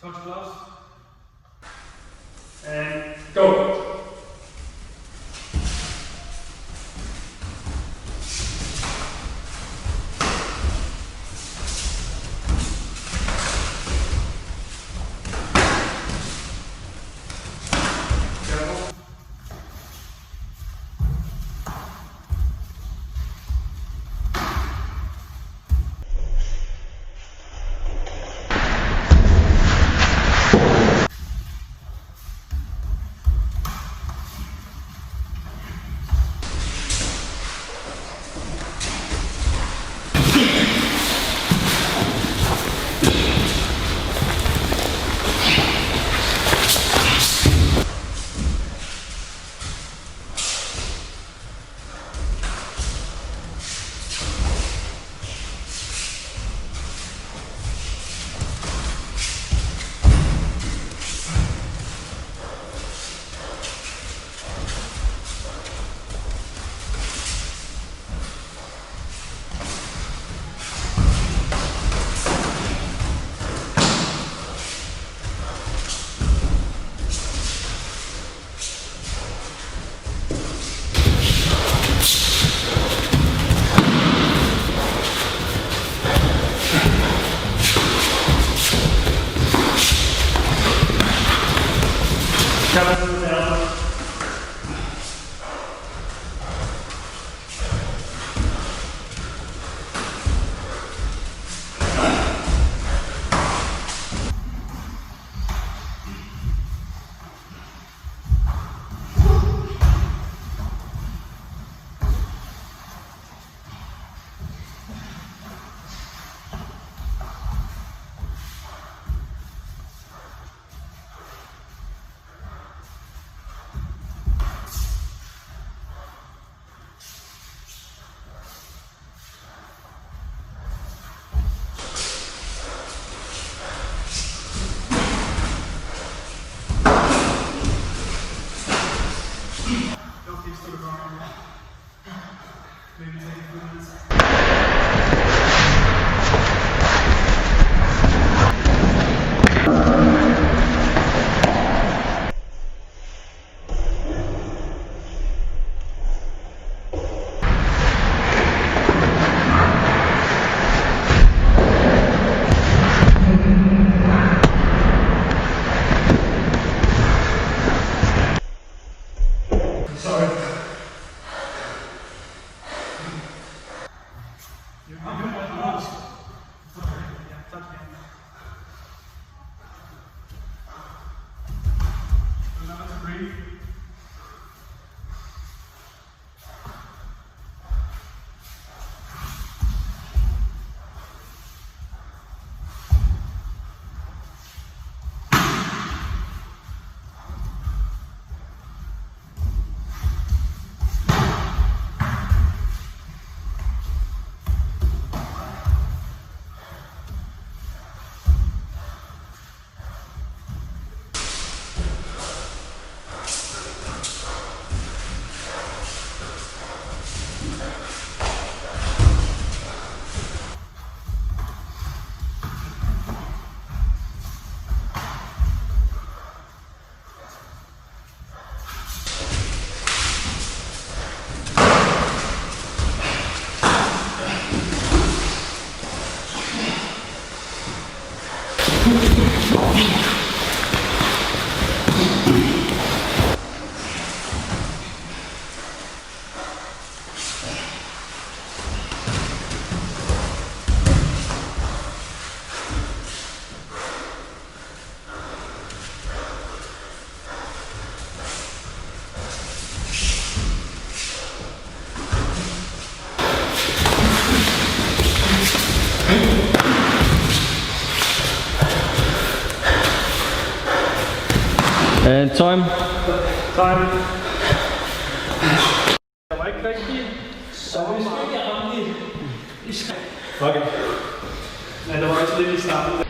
Touch gloves. And go. And time. Time. Der var ikke rigtig så meget. Fuck it. Men der var også lidt i starten.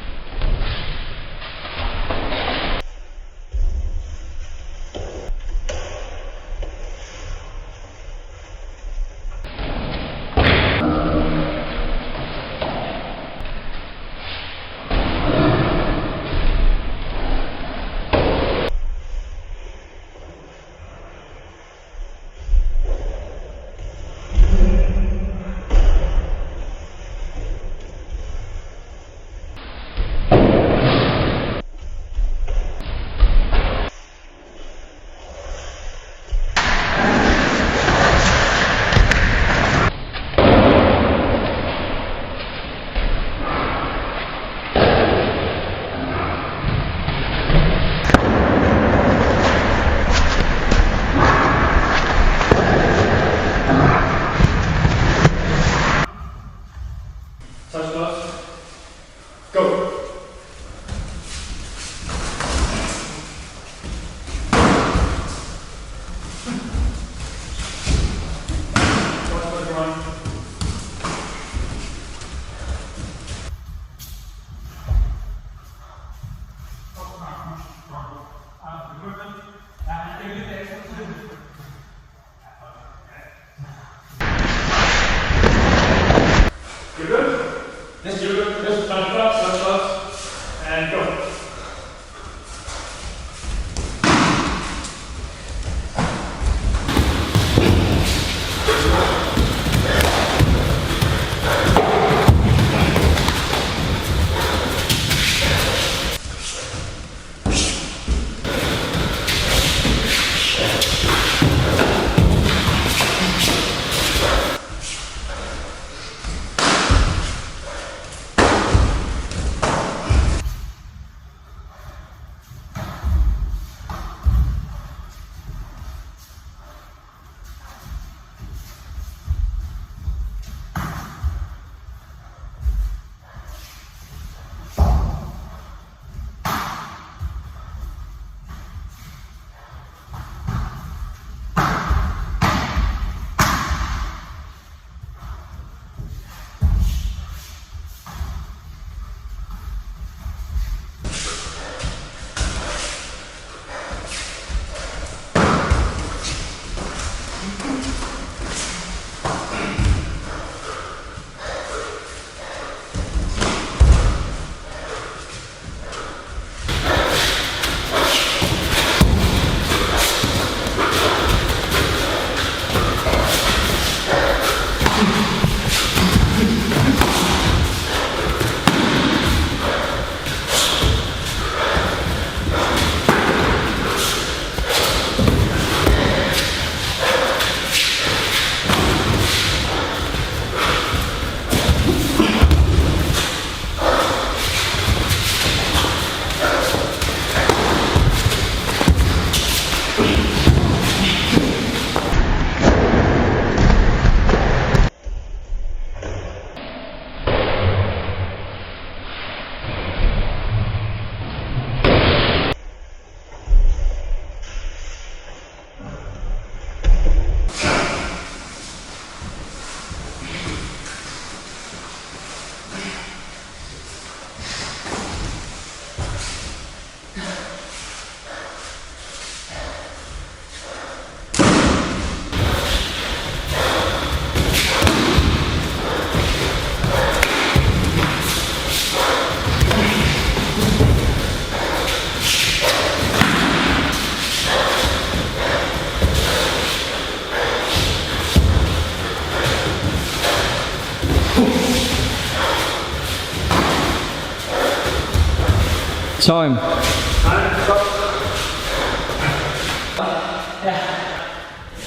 Time.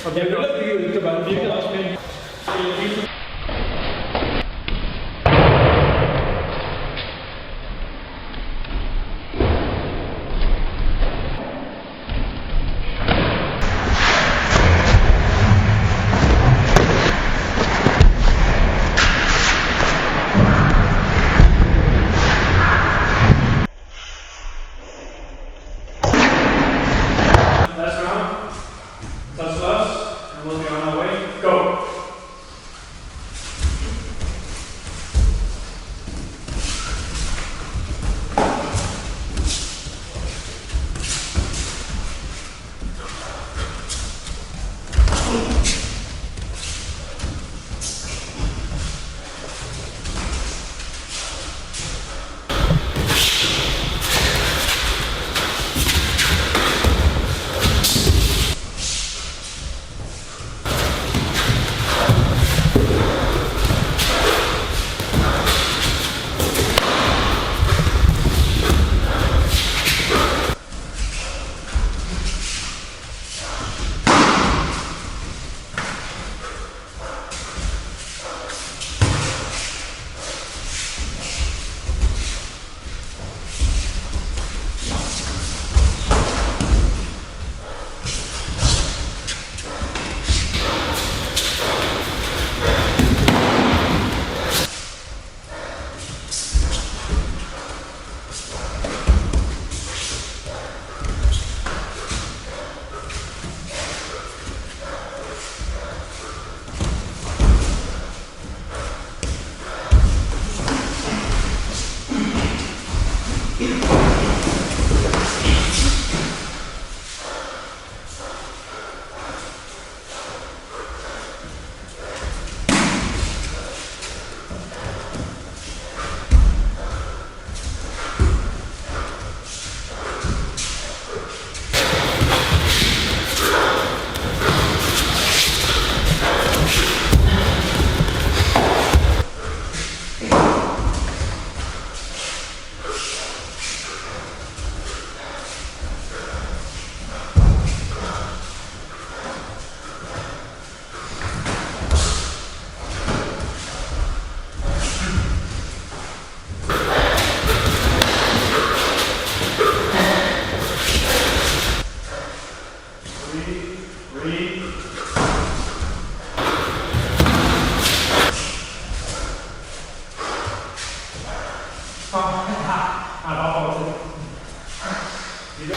Og det virker også med. Last round. Touch gloves, and we'll be on our way. Go.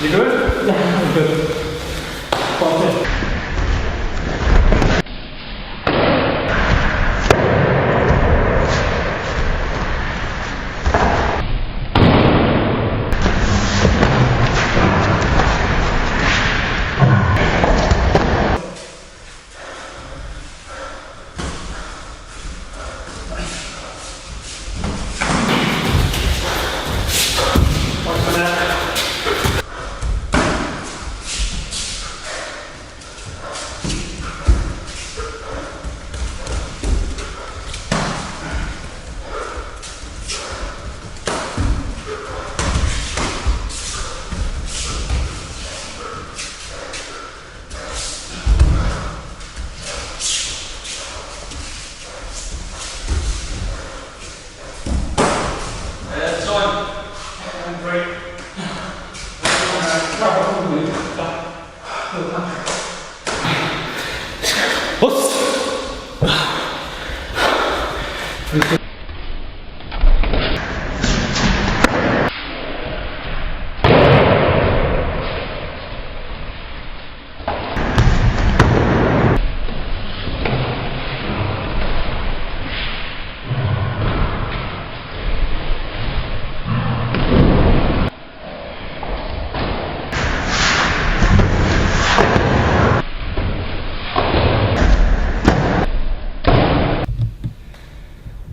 You good? Yeah, I'm good.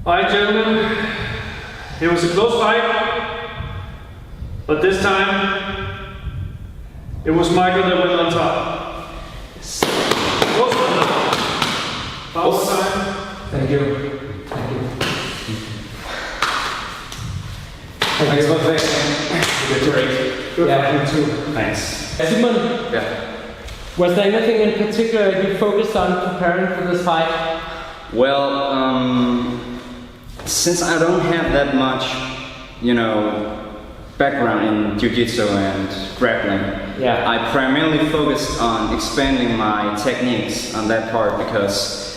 Alright, gentlemen, it was a close fight, but this time it was Michael that went on top. Close one. Foul time. Thank you. Thank you. Thanks for that. Great. Yeah, you too. Thanks. Simon, Yeah. was there anything in particular you focused on preparing for this fight? Well, since I don't have that much, background in jiu-jitsu and grappling, I primarily focused on expanding my techniques on that part because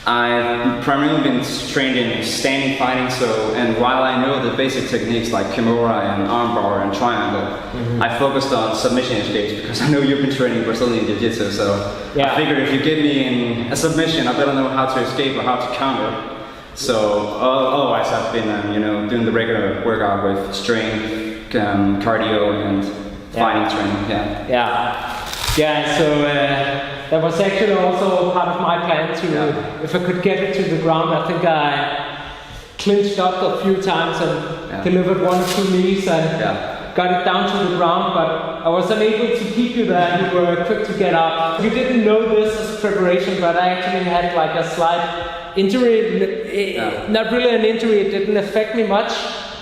I've primarily been trained in standing fighting, and while I know the basic techniques like kimura and armbar and triangle, I focused on submission escapes because I know you've been training Brazilian Jiu-Jitsu, so I figured if you get me in a submission, I better know how to escape or how to counter. So otherwise I've been doing the regular workout with strength, cardio and fighting training. So that was actually also part of my plan to, if I could get it to the ground. I think I clinched up a few times and delivered 1 or 2 knees and got it down to the ground, but I was unable to keep you there. You were quick to get up. You didn't know this as preparation, but I actually had like a slight injury. Not really an injury, it didn't affect me much,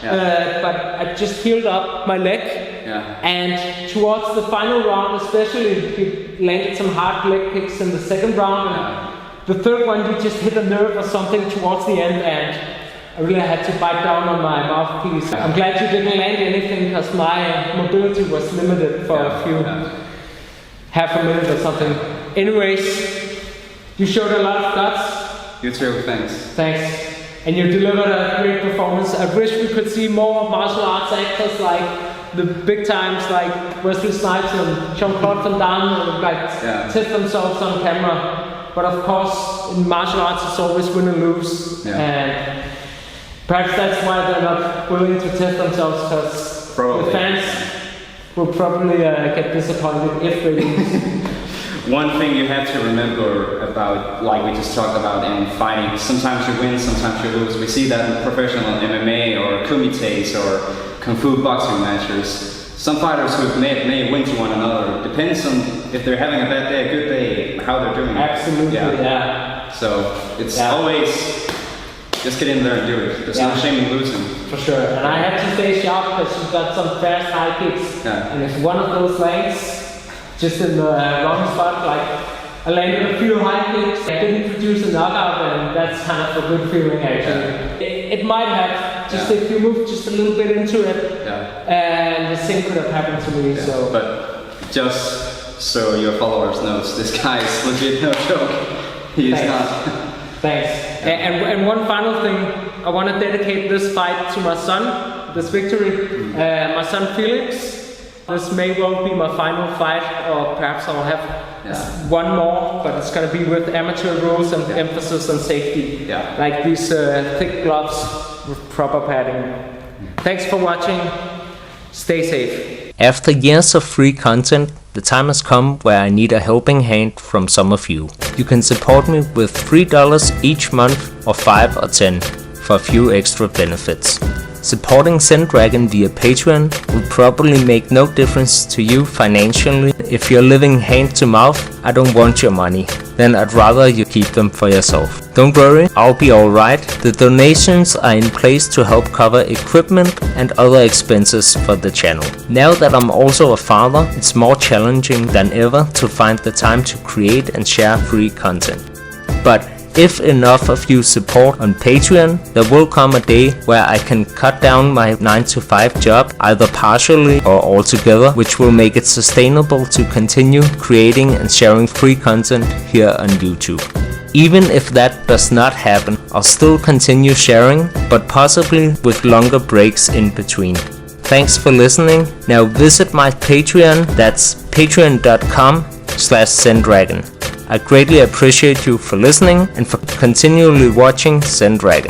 but I just healed up my leg. And towards the final round especially, you landed some hard leg kicks in the second round, and the third one you just hit a nerve or something towards the end, and I really had to bite down on my mouthpiece. I'm glad you didn't land anything because my mobility was limited for half a minute or something. Anyways, you showed a lot of guts. You too, thanks. Thanks. And you delivered a great performance. I wish we could see more martial arts actors like the big times like Wesley Snipes and Jean-Claude Van Damme test themselves on camera. But of course, in martial arts, it's always win and lose. And perhaps that's why they're not willing to test themselves, because the fans will probably get disappointed if they lose. One thing you have to remember about, like we just talked about in fighting, sometimes you win, sometimes you lose. We see that in professional MMA or kumites or kung fu boxing matches. Some fighters who may win to one another. Depends on if they're having a bad day, a good day, how they're doing. Absolutely, So it's always just get in there and do it. There's no shame in losing. For sure. And I had to stay sharp because you've got some fast high kicks. And if one of those lands just in the wrong spot, like I landed a few high kicks, I didn't produce a knockout, and that's kind of a good feeling actually. It might have, just if you move just a little bit into it, and the same could have happened to me. So, but just so your followers knows, this guy is legit, no joke. He is not. Thanks. And one final thing, I want to dedicate this fight to my son, this victory. My son Felix. This may well be my final fight, or perhaps I'll have one more, but it's going to be with amateur rules and emphasis on safety. Like these thick gloves with proper padding. Thanks for watching. Stay safe. After years of free content, the time has come where I need a helping hand from some of you. You can support me with $3 each month or 5 or 10 for a few extra benefits. Supporting Zen-Dragon via Patreon will probably make no difference to you financially. If you're living hand to mouth, I don't want your money. Then I'd rather you keep them for yourself. Don't worry, I'll be alright. The donations are in place to help cover equipment and other expenses for the channel. Now that I'm also a father, it's more challenging than ever to find the time to create and share free content. But if enough of you support on Patreon, there will come a day where I can cut down my 9-to-5 job, either partially or altogether, which will make it sustainable to continue creating and sharing free content here on YouTube. Even if that does not happen, I'll still continue sharing, but possibly with longer breaks in between. Thanks for listening. Now visit my Patreon, that's patreon.com/Zen-Dragon. I greatly appreciate you for listening and for continually watching Zen-Dragon.